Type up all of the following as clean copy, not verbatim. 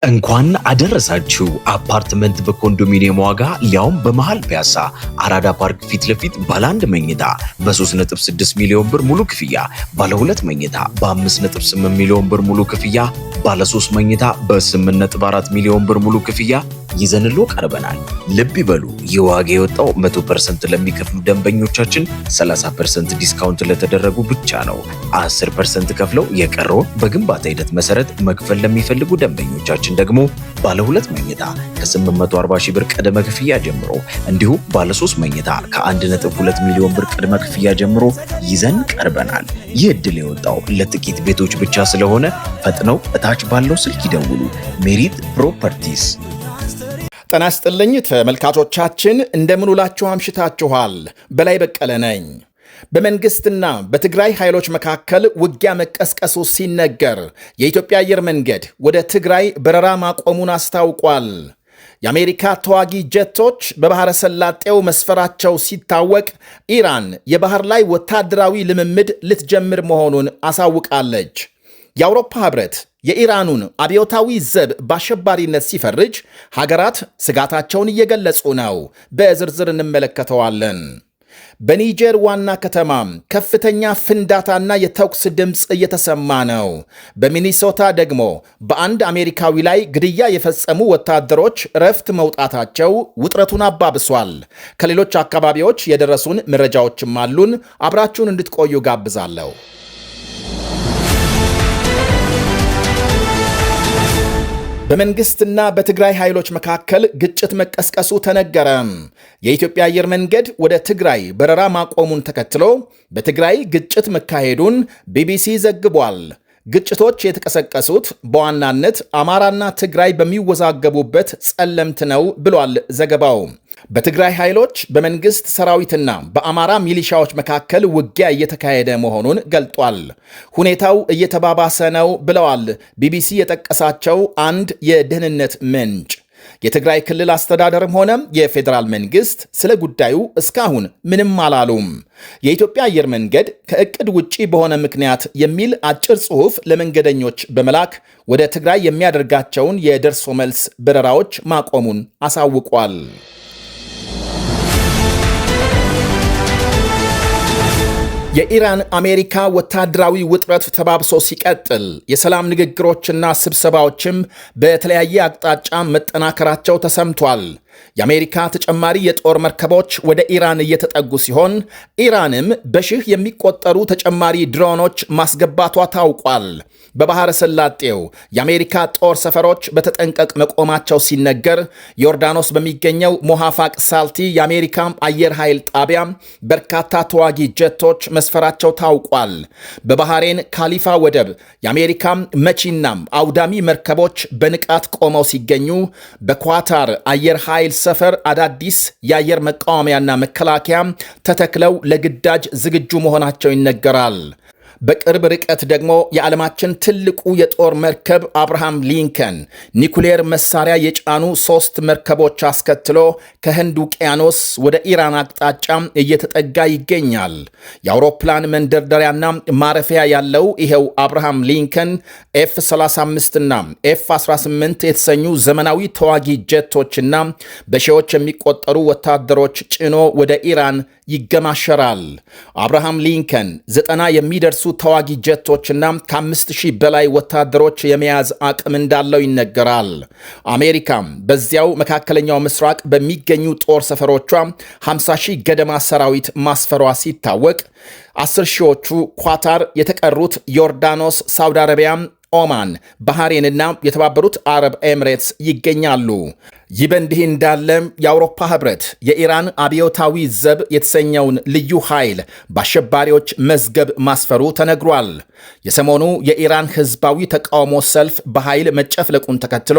እንኳን አደረሳችሁ። አፓርትመንት በኮንዶሚኒየም ዋጋ ሊያውም በመሃል ፒያሳ አራዳ ፓርክ ፊት ለፊት ባለ 1 መኝታ በ3.6 ሚሊዮን ብር ሙሉ ክፍያ፣ ባለ 2 መኝታ በ5.8 ሚሊዮን ብር ሙሉ ክፍያ፣ ባለ 3 መኝታ በ8.4 ሚሊዮን ብር ሙሉ ክፍያ ይዘንሎ ቀርበናል። ልብ ይበሉ፣ ይህ ዋጋ የወጣው 100% ለሚከፍሉ ደንበኞቻችን 30% ዲስካውንት ለተደረጉ ብቻ ነው። 10% ከፍለው የቀረውን በግንባታ ሂደት መሰረት መክፈል ለሚፈልጉ ደንበኞቻችን ደግሞ ባለ 2 መኝታ ከ840 ሺህ ብር ቅድመ ክፍያ ጀምሮ እንዲሁም ባለ 3 መኝታ ከ1.2 ሚሊዮን ብር ቅድመ ክፍያ ጀምሮ ይዘን ቀርበናል። ይህ ዕድል የወጣው ለጥቂት ቤቶች ብቻ ስለሆነ ፈጥነው እታች ባለው ስልክ ይደውሉ። ሜሪት ፕሮፐርቲስ። ጤና ይስጥልኝ ተመልካቾቻችን፣ እንደምንውላችሁ አምሽታችኋል። በላይ በቀለ ነኝ። በመንግስትና በትግራይ ኃይሎች መካከል ውጊያ መቀስቀሱ ሲነገር የኢትዮጵያ አየር መንገድ ወደ ትግራይ በረራ ማቆሙን አስታውቋል። የአሜሪካ ተዋጊ ጀቶች በባሕረ ሰላጤው መስፈራቸው ሲታወቅ ኢራን የባህር ላይ ወታደራዊ ልምምድ ልትጀምር መሆኑን አሳውቃለች። የአውሮፓ ህብረት የኢራኑን አብዮታዊ ዘብ በአሸባሪነት ሲፈርጅ ሀገራት ስጋታቸውን እየገለጹ ነው። በዝርዝር እንመለከተዋለን። በኒጀር ዋና ከተማ ከፍተኛ ፍንዳታና የተኩስ ድምፅ እየተሰማ ነው። በሚኒሶታ ደግሞ በአንድ አሜሪካዊ ላይ ግድያ የፈጸሙ ወታደሮች እረፍት መውጣታቸው ውጥረቱን አባብሷል። ከሌሎች አካባቢዎች የደረሱን መረጃዎችም አሉን። አብራችሁን እንድትቆዩ ጋብዛለሁ። በመንግስትና በትግራይ ኃይሎች መካከል ግጭት መቀስቀሱ ተነገረ። የኢትዮጵያ አየር መንገድ ወደ ትግራይ በረራ ማቆሙን ተከትሎ በትግራይ ግጭት መካሄዱን ቢቢሲ ዘግቧል። ግጭቶች የተቀሰቀሱት በዋናነት አማራና ትግራይ በሚወዛገቡበት ጸለምት ነው ብሏል ዘገባው። በትግራይ ኃይሎች በመንግስት ሰራዊትና በአማራ ሚሊሻዎች መካከል ውጊያ እየተካሄደ መሆኑን ገልጧል። ሁኔታው እየተባባሰ ነው ብለዋል ቢቢሲ የጠቀሳቸው አንድ የደህንነት ምንጭ። የትግራይ ክልል አስተዳደርም ሆነ የፌዴራል መንግስት ስለ ጉዳዩ እስካሁን ምንም አላሉም። የኢትዮጵያ አየር መንገድ ከእቅድ ውጪ በሆነ ምክንያት የሚል አጭር ጽሑፍ ለመንገደኞች በመላክ ወደ ትግራይ የሚያደርጋቸውን የደርሶ መልስ በረራዎች ማቆሙን አሳውቋል። የኢራን አሜሪካ ወታደራዊ ውጥረት ተባብሶ ሲቀጥል የሰላም ንግግሮችና ስብሰባዎችም በተለያየ አቅጣጫ መጠናከራቸው ተሰምቷል። የአሜሪካ ተጨማሪ የጦር መርከቦች ወደ ኢራን እየተጠጉ ሲሆን ኢራንም በሺህ የሚቆጠሩ ተጨማሪ ድሮኖች ማስገባቷ ታውቋል። በባሕረ ሰላጤው የአሜሪካ ጦር ሰፈሮች በተጠንቀቅ መቆማቸው ሲነገር ዮርዳኖስ በሚገኘው ሞሃፋቅ ሳልቲ የአሜሪካ አየር ኃይል ጣቢያ በርካታ ተዋጊ ጀቶች መስፈራቸው ታውቋል። በባህሬን ካሊፋ ወደብ የአሜሪካ መቺናም አውዳሚ መርከቦች በንቃት ቆመው ሲገኙ በኳታር አየር ኃይል ሰፈር አዳዲስ የአየር መቃወሚያና መከላከያ ተተክለው ለግዳጅ ዝግጁ መሆናቸው ይነገራል። በቅርብ ርቀት ደግሞ የዓለማችን ትልቁ የጦር መርከብ አብርሃም ሊንከን ኒኩሌር መሳሪያ የጫኑ 3 መርከቦች አስከትሎ ከህንድ ውቅያኖስ ወደ ኢራን አቅጣጫ እየተጠጋ ይገኛል። የአውሮፕላን መንደርደሪያና ማረፊያ ያለው ይኸው አብርሃም ሊንከን ኤፍ35 እና ኤፍ18 የተሰኙ ዘመናዊ ተዋጊ ጀቶችና በሺዎች የሚቆጠሩ ወታደሮች ጭኖ ወደ ኢራን ይገማሸራል። አብርሃም ሊንከን 90 የሚደርሱ ተዋጊ ጀቶችና ከ5000 በላይ ወታደሮች የመያዝ አቅም እንዳለው ይነገራል። አሜሪካም በዚያው መካከለኛው ምስራቅ በሚገኙ ጦር ሰፈሮቿ 50,000 ገደማ ሰራዊት ማስፈሯ ሲታወቅ 10,000ዎቹ ኳታር፣ የተቀሩት ዮርዳኖስ፣ ሳውዲ አረቢያ፣ ኦማን፣ ባህሬንና የተባበሩት አረብ ኤምሬትስ ይገኛሉ። ይህ በእንዲህ እንዳለ የአውሮፓ ህብረት የኢራን አብዮታዊ ዘብ የተሰኘውን ልዩ ኃይል በአሸባሪዎች መዝገብ ማስፈሩ ተነግሯል። የሰሞኑ የኢራን ህዝባዊ ተቃውሞ ሰልፍ በኃይል መጨፍለቁን ተከትሎ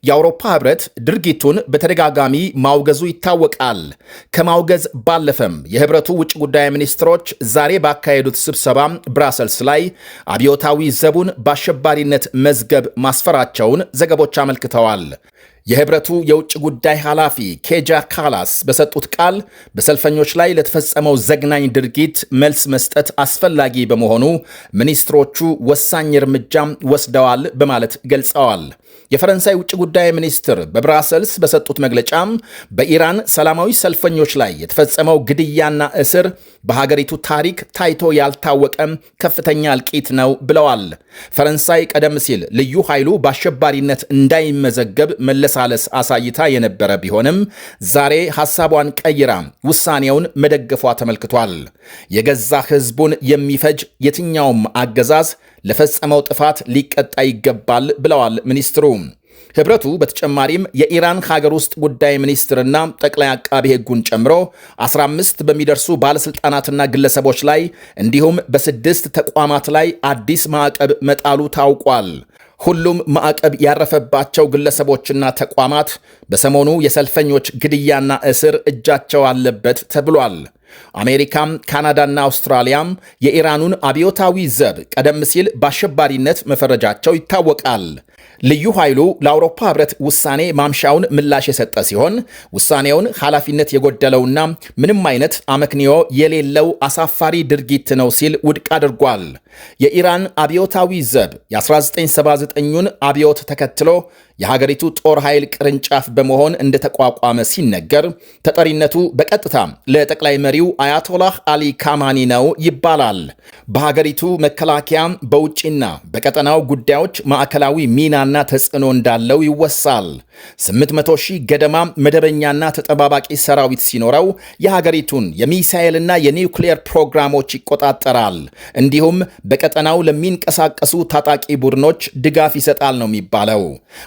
የአውሮፓ ህብረት ድርጊቱን በተደጋጋሚ ማውገዙ ይታወቃል። ከማውገዝ ባለፈም የህብረቱ ውጭ ጉዳይ ሚኒስትሮች ዛሬ ባካሄዱት ስብሰባ ብራሰልስ ላይ አብዮታዊ ዘቡን በአሸባሪነት መዝገብ ማስፈራቸውን ዘገቦች አመልክተዋል። የህብረቱ የውጭ ጉዳይ ኃላፊ ኬጃ ካላስ በሰጡት ቃል በሰልፈኞች ላይ ለተፈጸመው ዘግናኝ ድርጊት መልስ መስጠት አስፈላጊ በመሆኑ ሚኒስትሮቹ ወሳኝ እርምጃም ወስደዋል በማለት ገልጸዋል። የፈረንሳይ ውጭ ጉዳይ ሚኒስትር በብራሰልስ በሰጡት መግለጫም በኢራን ሰላማዊ ሰልፈኞች ላይ የተፈጸመው ግድያና እስር በሀገሪቱ ታሪክ ታይቶ ያልታወቀም ከፍተኛ እልቂት ነው ብለዋል። ፈረንሳይ ቀደም ሲል ልዩ ኃይሉ በአሸባሪነት እንዳይመዘገብ መለሳለስ አሳይታ የነበረ ቢሆንም ዛሬ ሐሳቧን ቀይራ ውሳኔውን መደገፏ ተመልክቷል። የገዛ ሕዝቡን የሚፈጅ የትኛውም አገዛዝ ለፈጸመው ጥፋት ሊቀጣ ይገባል ብለዋል ሚኒስትሩ። ህብረቱ በተጨማሪም የኢራን ሀገር ውስጥ ጉዳይ ሚኒስትርና ጠቅላይ አቃቢ ሕጉን ጨምሮ 15 በሚደርሱ ባለስልጣናትና ግለሰቦች ላይ እንዲሁም በ6 ተቋማት ላይ አዲስ ማዕቀብ መጣሉ ታውቋል። ሁሉም ማዕቀብ ያረፈባቸው ግለሰቦችና ተቋማት በሰሞኑ የሰልፈኞች ግድያና እስር እጃቸው አለበት ተብሏል። አሜሪካም ካናዳና አውስትራሊያም የኢራኑን አብዮታዊ ዘብ ቀደም ሲል በአሸባሪነት መፈረጃቸው ይታወቃል። ልዩ ኃይሉ ለአውሮፓ ህብረት ውሳኔ ማምሻውን ምላሽ የሰጠ ሲሆን ውሳኔውን ኃላፊነት የጎደለውና ምንም አይነት አመክንዮ የሌለው አሳፋሪ ድርጊት ነው ሲል ውድቅ አድርጓል። የኢራን አብዮታዊ ዘብ የ1979ን አብዮት ተከትሎ የሀገሪቱ ጦር ኃይል ቅርንጫፍ በመሆን እንደተቋቋመ ሲነገር ተጠሪነቱ በቀጥታ ለጠቅላይ መሪው አያቶላህ አሊ ካማኒ ነው ይባላል። በሀገሪቱ መከላከያ በውጭና በቀጠናው ጉዳዮች ማዕከላዊ ሚናና ተጽዕኖ እንዳለው ይወሳል። 800 ሺህ ገደማ መደበኛና ተጠባባቂ ሰራዊት ሲኖረው የሀገሪቱን የሚሳኤልና የኒውክሌር ፕሮግራሞች ይቆጣጠራል። እንዲሁም በቀጠናው ለሚንቀሳቀሱ ታጣቂ ቡድኖች ድጋፍ ይሰጣል ነው የሚባለው።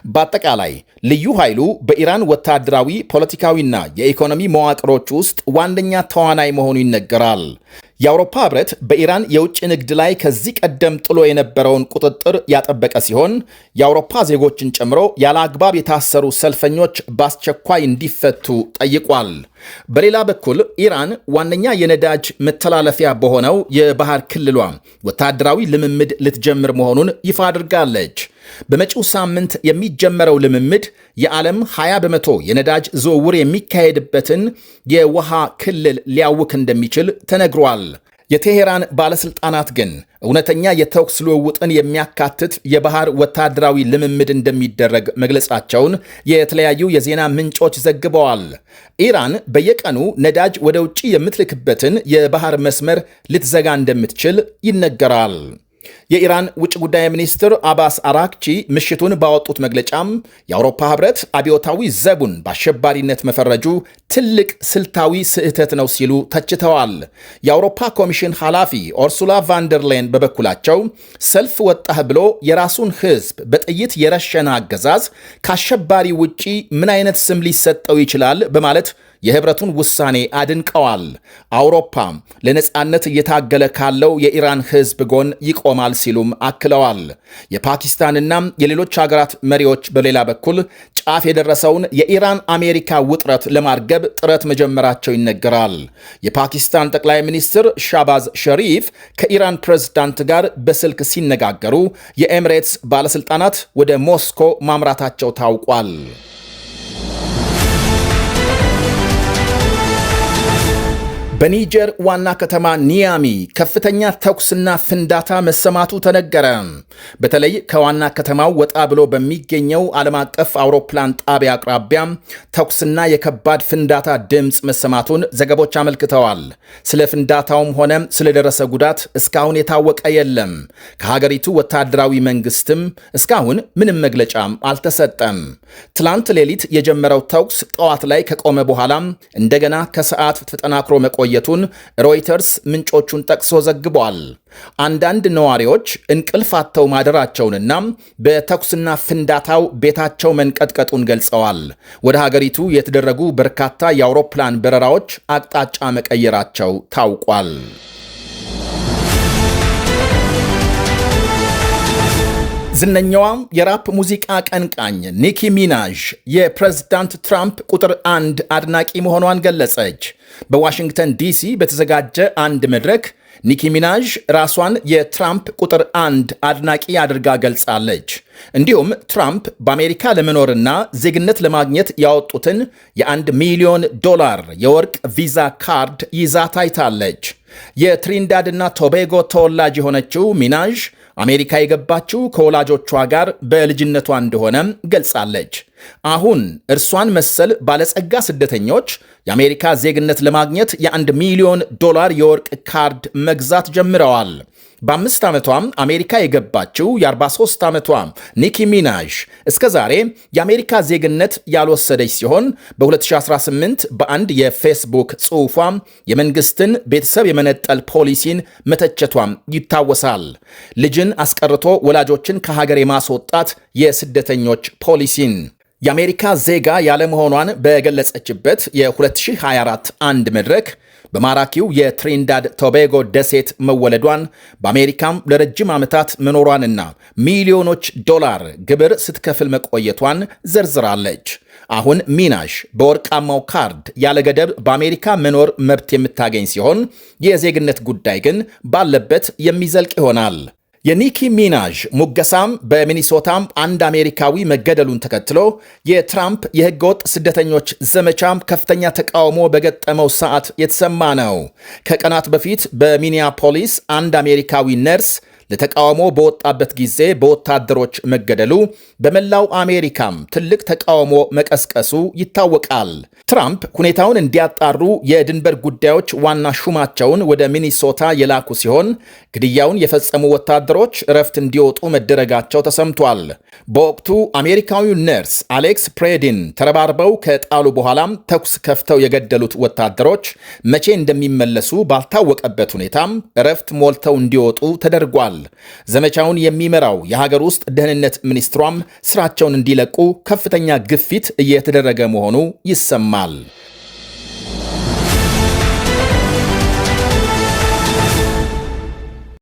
በአጠቃላይ ልዩ ኃይሉ በኢራን ወታደራዊ፣ ፖለቲካዊና የኢኮኖሚ መዋቅሮች ውስጥ ዋነኛ ተዋናይ መሆኑ ይነገራል። የአውሮፓ ህብረት በኢራን የውጭ ንግድ ላይ ከዚህ ቀደም ጥሎ የነበረውን ቁጥጥር ያጠበቀ ሲሆን የአውሮፓ ዜጎችን ጨምሮ ያለ አግባብ የታሰሩ ሰልፈኞች በአስቸኳይ እንዲፈቱ ጠይቋል። በሌላ በኩል ኢራን ዋነኛ የነዳጅ መተላለፊያ በሆነው የባህር ክልሏ ወታደራዊ ልምምድ ልትጀምር መሆኑን ይፋ አድርጋለች። በመጪው ሳምንት የሚጀመረው ልምምድ የዓለም 20 በመቶ የነዳጅ ዝውውር የሚካሄድበትን የውሃ ክልል ሊያውክ እንደሚችል ተነግሯል። የቴሄራን ባለስልጣናት ግን እውነተኛ የተኩስ ልውውጥን የሚያካትት የባህር ወታደራዊ ልምምድ እንደሚደረግ መግለጻቸውን የተለያዩ የዜና ምንጮች ዘግበዋል። ኢራን በየቀኑ ነዳጅ ወደ ውጭ የምትልክበትን የባህር መስመር ልትዘጋ እንደምትችል ይነገራል። የኢራን ውጭ ጉዳይ ሚኒስትር አባስ አራክቺ ምሽቱን ባወጡት መግለጫም የአውሮፓ ህብረት አብዮታዊ ዘቡን በአሸባሪነት መፈረጁ ትልቅ ስልታዊ ስህተት ነው ሲሉ ተችተዋል። የአውሮፓ ኮሚሽን ኃላፊ ኦርሱላ ቫንደርሌን በበኩላቸው ሰልፍ ወጣህ ብሎ የራሱን ህዝብ በጥይት የረሸነ አገዛዝ ከአሸባሪ ውጪ ምን አይነት ስም ሊሰጠው ይችላል በማለት የህብረቱን ውሳኔ አድንቀዋል። አውሮፓም ለነጻነት እየታገለ ካለው የኢራን ህዝብ ጎን ይቆማል ሲሉም አክለዋል። የፓኪስታንና የሌሎች ሀገራት መሪዎች በሌላ በኩል ጫፍ የደረሰውን የኢራን አሜሪካ ውጥረት ለማርገብ ጥረት መጀመራቸው ይነገራል። የፓኪስታን ጠቅላይ ሚኒስትር ሻባዝ ሸሪፍ ከኢራን ፕሬዝዳንት ጋር በስልክ ሲነጋገሩ የኤሚሬትስ ባለስልጣናት ወደ ሞስኮ ማምራታቸው ታውቋል። በኒጀር ዋና ከተማ ኒያሚ ከፍተኛ ተኩስና ፍንዳታ መሰማቱ ተነገረ። በተለይ ከዋና ከተማው ወጣ ብሎ በሚገኘው ዓለም አቀፍ አውሮፕላን ጣቢያ አቅራቢያ ተኩስና የከባድ ፍንዳታ ድምፅ መሰማቱን ዘገቦች አመልክተዋል። ስለ ፍንዳታውም ሆነ ስለደረሰ ጉዳት እስካሁን የታወቀ የለም። ከሀገሪቱ ወታደራዊ መንግስትም እስካሁን ምንም መግለጫም አልተሰጠም። ትላንት ሌሊት የጀመረው ተኩስ ጠዋት ላይ ከቆመ በኋላም እንደገና ከሰዓት ተጠናክሮ መቆየቱን ሮይተርስ ምንጮቹን ጠቅሶ ዘግቧል። አንዳንድ ነዋሪዎች እንቅልፍ አጥተው ማደራቸውንና በተኩስና ፍንዳታው ቤታቸው መንቀጥቀጡን ገልጸዋል። ወደ ሀገሪቱ የተደረጉ በርካታ የአውሮፕላን በረራዎች አቅጣጫ መቀየራቸው ታውቋል። ዝነኛዋ የራፕ ሙዚቃ አቀንቃኝ ኒኪ ሚናዥ የፕሬዝዳንት ትራምፕ ቁጥር 1 አድናቂ መሆኗን ገለጸች። በዋሽንግተን ዲሲ በተዘጋጀ አንድ መድረክ ኒኪ ሚናዥ ራሷን የትራምፕ ቁጥር 1 አድናቂ አድርጋ ገልጻለች። እንዲሁም ትራምፕ በአሜሪካ ለመኖርና ዜግነት ለማግኘት ያወጡትን የ$1 ሚሊዮን የወርቅ ቪዛ ካርድ ይዛ ታይታለች። የትሪንዳድና ቶቤጎ ተወላጅ የሆነችው ሚናዥ አሜሪካ የገባችው ከወላጆቿ ጋር በልጅነቷ እንደሆነ ገልጻለች። አሁን እርሷን መሰል ባለጸጋ ስደተኞች የአሜሪካ ዜግነት ለማግኘት የ1 ሚሊዮን ዶላር የወርቅ ካርድ መግዛት ጀምረዋል። በ5 ዓመቷም አሜሪካ የገባችው የ43 ዓመቷ ኒኪ ሚናዥ እስከ ዛሬ የአሜሪካ ዜግነት ያልወሰደች ሲሆን በ2018 በአንድ የፌስቡክ ጽሑፏም የመንግስትን ቤተሰብ የመነጠል ፖሊሲን መተቸቷም ይታወሳል። ልጅን አስቀርቶ ወላጆችን ከሀገር የማስወጣት የስደተኞች ፖሊሲን የአሜሪካ ዜጋ ያለመሆኗን በገለጸችበት የ2024 አንድ መድረክ በማራኪው የትሪንዳድ ቶቤጎ ደሴት መወለዷን በአሜሪካም ለረጅም ዓመታት መኖሯንና ሚሊዮኖች ዶላር ግብር ስትከፍል መቆየቷን ዘርዝራለች። አሁን ሚናዥ በወርቃማው ካርድ ያለ ገደብ በአሜሪካ መኖር መብት የምታገኝ ሲሆን የዜግነት ጉዳይ ግን ባለበት የሚዘልቅ ይሆናል። የኒኪ ሚናዥ ሙገሳም በሚኒሶታም አንድ አሜሪካዊ መገደሉን ተከትሎ የትራምፕ የህገወጥ ስደተኞች ዘመቻም ከፍተኛ ተቃውሞ በገጠመው ሰዓት የተሰማ ነው። ከቀናት በፊት በሚኒያፖሊስ አንድ አሜሪካዊ ነርስ ለተቃውሞ በወጣበት ጊዜ በወታደሮች መገደሉ በመላው አሜሪካም ትልቅ ተቃውሞ መቀስቀሱ ይታወቃል። ትራምፕ ሁኔታውን እንዲያጣሩ የድንበር ጉዳዮች ዋና ሹማቸውን ወደ ሚኒሶታ የላኩ ሲሆን ግድያውን የፈጸሙ ወታደሮች እረፍት እንዲወጡ መደረጋቸው ተሰምቷል። በወቅቱ አሜሪካዊው ነርስ አሌክስ ፕሬዲን ተረባርበው ከጣሉ በኋላም ተኩስ ከፍተው የገደሉት ወታደሮች መቼ እንደሚመለሱ ባልታወቀበት ሁኔታም እረፍት ሞልተው እንዲወጡ ተደርጓል። ዘመቻውን የሚመራው የሀገር ውስጥ ደህንነት ሚኒስትሯም ስራቸውን እንዲለቁ ከፍተኛ ግፊት እየተደረገ መሆኑ ይሰማል።